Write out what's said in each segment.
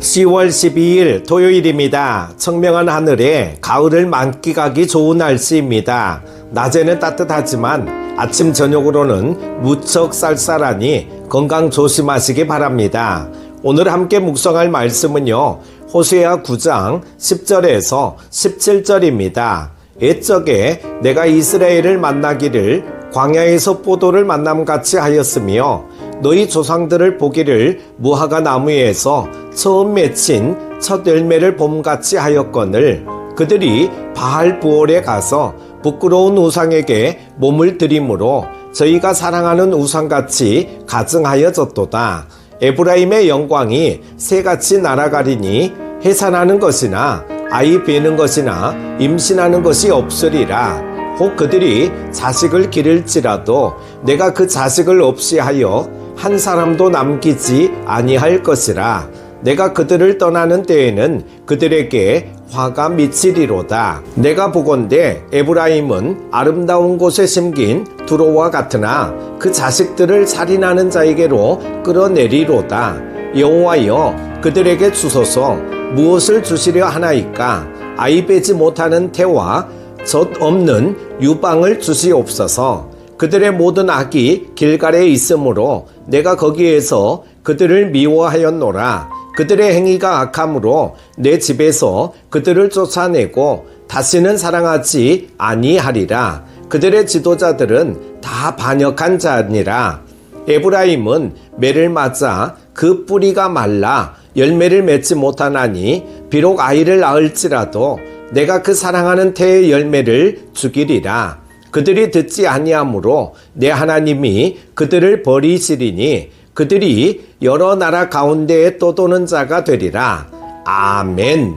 10월 12일 토요일입니다. 청명한 하늘에 가을을 만끽하기 좋은 날씨입니다. 낮에는 따뜻하지만 아침 저녁으로는 무척 쌀쌀하니 건강 조심하시기 바랍니다. 오늘 함께 묵상할 말씀은요, 호세아 9장 10절에서 17절입니다. 옛적에 내가 이스라엘을 만나기를 광야에서 포도를 만남같이 하였으며 너희 조상들을 보기를 무화과 나무에서 처음 맺힌 첫 열매를 봄같이 하였거늘 그들이 바알 부올에 가서 부끄러운 우상에게 몸을 들이므로 저희가 사랑하는 우상같이 가증하여졌도다. 에브라임의 영광이 새같이 날아가리니 해산하는 것이나 아이 베는 것이나 임신하는 것이 없으리라. 혹 그들이 자식을 기를지라도 내가 그 자식을 없이 하여 한 사람도 남기지 아니할 것이라. 내가 그들을 떠나는 때에는 그들에게 화가 미치리로다. 내가 보건대 에브라임은 아름다운 곳에 심긴 두로와 같으나 그 자식들을 살인하는 자에게로 끌어내리로다. 여호와여, 그들에게 주소서. 무엇을 주시려 하나이까? 아이 베지 못하는 태와 젖 없는 유방을 주시옵소서. 그들의 모든 악이 길갈에 있으므로 내가 거기에서 그들을 미워하였노라. 그들의 행위가 악함으로 내 집에서 그들을 쫓아내고 다시는 사랑하지 아니하리라. 그들의 지도자들은 다 반역한 자니라. 에브라임은 매를 맞아 그 뿌리가 말라 열매를 맺지 못하나니 비록 아이를 낳을지라도 내가 그 사랑하는 태의 열매를 죽이리라. 그들이 듣지 아니하므로 내 하나님이 그들을 버리시리니 그들이 여러 나라 가운데에 떠도는 자가 되리라. 아멘.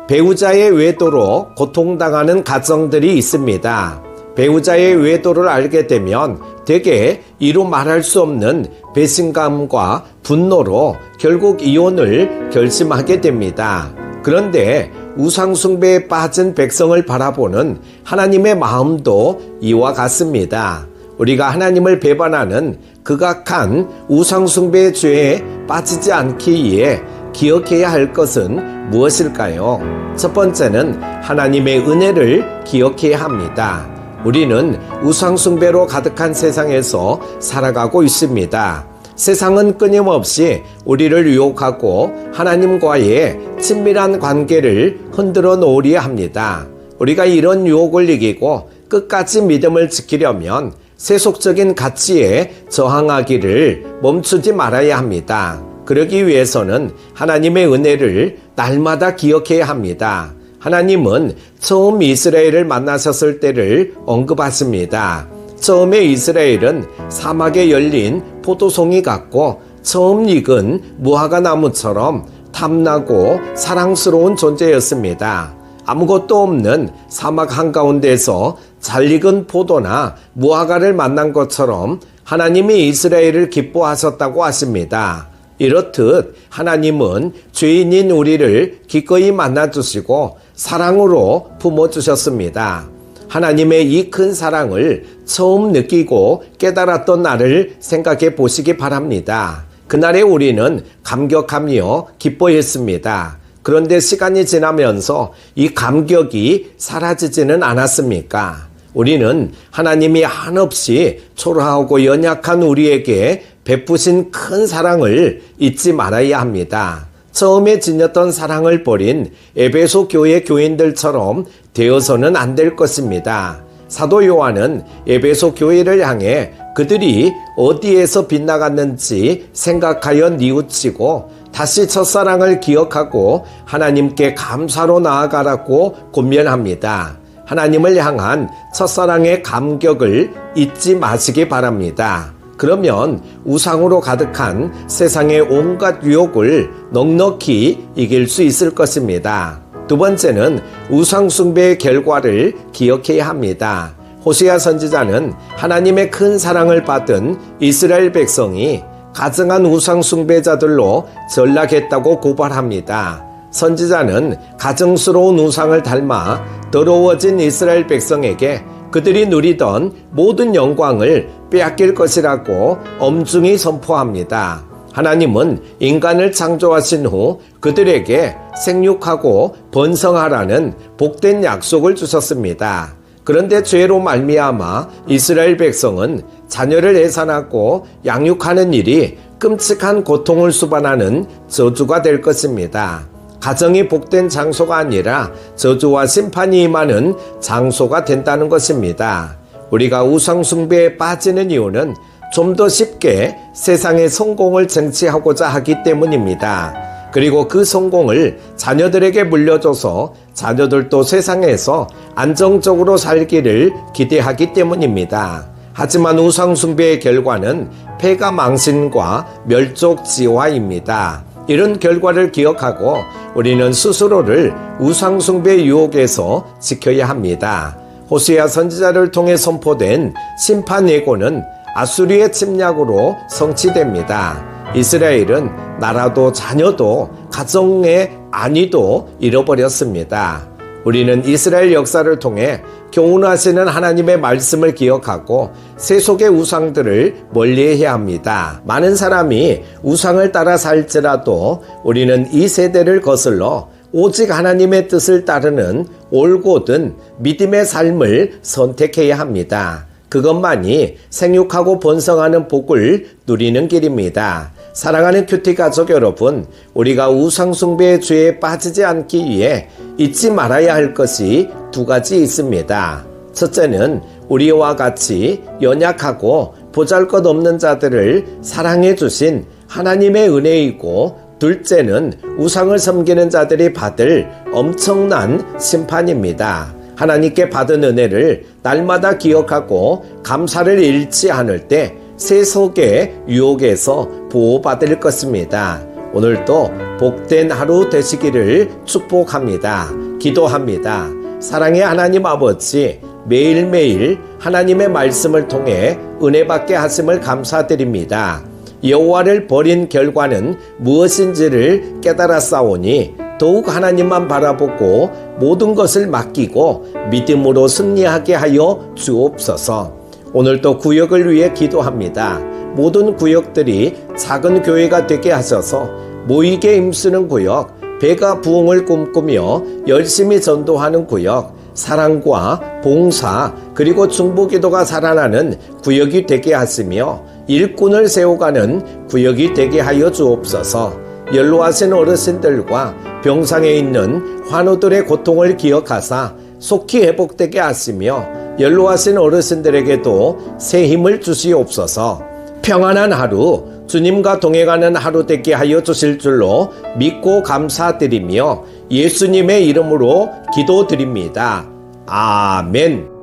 배우자의 외도로 고통당하는 가정들이 있습니다. 배우자의 외도를 알게 되면 대개 이루 말할 수 없는 배신감과 분노로 결국 이혼을 결심하게 됩니다. 그런데 우상숭배에 빠진 백성을 바라보는 하나님의 마음도 이와 같습니다. 우리가 하나님을 배반하는 극악한 우상숭배의 죄에 빠지지 않기 위해 기억해야 할 것은 무엇일까요? 첫 번째는 하나님의 은혜를 기억해야 합니다. 우리는 우상숭배로 가득한 세상에서 살아가고 있습니다. 세상은 끊임없이 우리를 유혹하고 하나님과의 친밀한 관계를 흔들어 놓으려 합니다. 우리가 이런 유혹을 이기고 끝까지 믿음을 지키려면 세속적인 가치에 저항하기를 멈추지 말아야 합니다. 그러기 위해서는 하나님의 은혜를 날마다 기억해야 합니다. 하나님은 처음 이스라엘을 만나셨을 때를 언급하십니다. 처음에 이스라엘은 사막에 열린 포도송이 같고 처음 익은 무화과 나무처럼 탐나고 사랑스러운 존재였습니다. 아무것도 없는 사막 한가운데서 잘 익은 포도나 무화과를 만난 것처럼 하나님이 이스라엘을 기뻐하셨다고 하십니다. 이렇듯 하나님은 죄인인 우리를 기꺼이 만나주시고 사랑으로 품어주셨습니다. 하나님의 이 큰 사랑을 처음 느끼고 깨달았던 날을 생각해 보시기 바랍니다. 그날에 우리는 감격하며 기뻐했습니다. 그런데 시간이 지나면서 이 감격이 사라지지는 않았습니까? 우리는 하나님이 한없이 초라하고 연약한 우리에게 베푸신 큰 사랑을 잊지 말아야 합니다. 처음에 지녔던 사랑을 버린 에베소 교회 교인들처럼 되어서는 안 될 것입니다. 사도 요한은 에베소 교회를 향해 그들이 어디에서 빗나갔는지 생각하여 뉘우치고 다시 첫사랑을 기억하고 하나님께 감사로 나아가라고 권면합니다. 하나님을 향한 첫사랑의 감격을 잊지 마시기 바랍니다. 그러면 우상으로 가득한 세상의 온갖 유혹을 넉넉히 이길 수 있을 것입니다. 두 번째는 우상숭배의 결과를 기억해야 합니다. 호세아 선지자는 하나님의 큰 사랑을 받은 이스라엘 백성이 가증한 우상숭배자들로 전락했다고 고발합니다. 선지자는 가증스러운 우상을 닮아 더러워진 이스라엘 백성에게 그들이 누리던 모든 영광을 빼앗길 것이라고 엄중히 선포합니다. 하나님은 인간을 창조하신 후 그들에게 생육하고 번성하라는 복된 약속을 주셨습니다. 그런데 죄로 말미암아 이스라엘 백성은 자녀를 해산하고 양육하는 일이 끔찍한 고통을 수반하는 저주가 될 것입니다. 가정이 복된 장소가 아니라 저주와 심판이 임하는 장소가 된다는 것입니다. 우리가 우상 숭배에 빠지는 이유는 좀 더 쉽게 세상의 성공을 쟁취하고자 하기 때문입니다. 그리고 그 성공을 자녀들에게 물려줘서 자녀들도 세상에서 안정적으로 살기를 기대하기 때문입니다. 하지만 우상 숭배의 결과는 폐가 망신과 멸족지화입니다. 이런 결과를 기억하고 우리는 스스로를 우상 숭배 유혹에서 지켜야 합니다. 호세아 선지자를 통해 선포된 심판 예고는 아수리의 침략으로 성취됩니다. 이스라엘은 나라도 자녀도 가정의 안위도 잃어버렸습니다. 우리는 이스라엘 역사를 통해 교훈하시는 하나님의 말씀을 기억하고 세속의 우상들을 멀리해야 합니다. 많은 사람이 우상을 따라 살지라도 우리는 이 세대를 거슬러 오직 하나님의 뜻을 따르는 올곧은 믿음의 삶을 선택해야 합니다. 그것만이 생육하고 번성하는 복을 누리는 길입니다. 사랑하는 큐티 가족 여러분, 우리가 우상 숭배의 죄에 빠지지 않기 위해 잊지 말아야 할 것이 두 가지 있습니다. 첫째는 우리와 같이 연약하고 보잘것없는 자들을 사랑해 주신 하나님의 은혜이고, 둘째는 우상을 섬기는 자들이 받을 엄청난 심판입니다. 하나님께 받은 은혜를 날마다 기억하고 감사를 잃지 않을 때 세속의 유혹에서 보호받을 것입니다. 오늘도 복된 하루 되시기를 축복합니다. 기도합니다. 사랑의 하나님 아버지, 매일매일 하나님의 말씀을 통해 은혜 받게 하심을 감사드립니다. 여호와를 버린 결과는 무엇인지를 깨달았사오니 더욱 하나님만 바라보고 모든 것을 맡기고 믿음으로 승리하게 하여 주옵소서. 오늘도 구역을 위해 기도합니다. 모든 구역들이 작은 교회가 되게 하셔서 모이게 힘쓰는 구역, 배가 부흥을 꿈꾸며 열심히 전도하는 구역, 사랑과 봉사 그리고 중보기도가 살아나는 구역이 되게 하시며 일꾼을 세워가는 구역이 되게 하여 주옵소서. 연로하신 어르신들과 병상에 있는 환우들의 고통을 기억하사 속히 회복되게 하시며 연로하신 어르신들에게도 새 힘을 주시옵소서. 평안한 하루, 주님과 동행하는 하루 되게 하여 주실 줄로 믿고 감사드리며 예수님의 이름으로 기도드립니다. 아멘.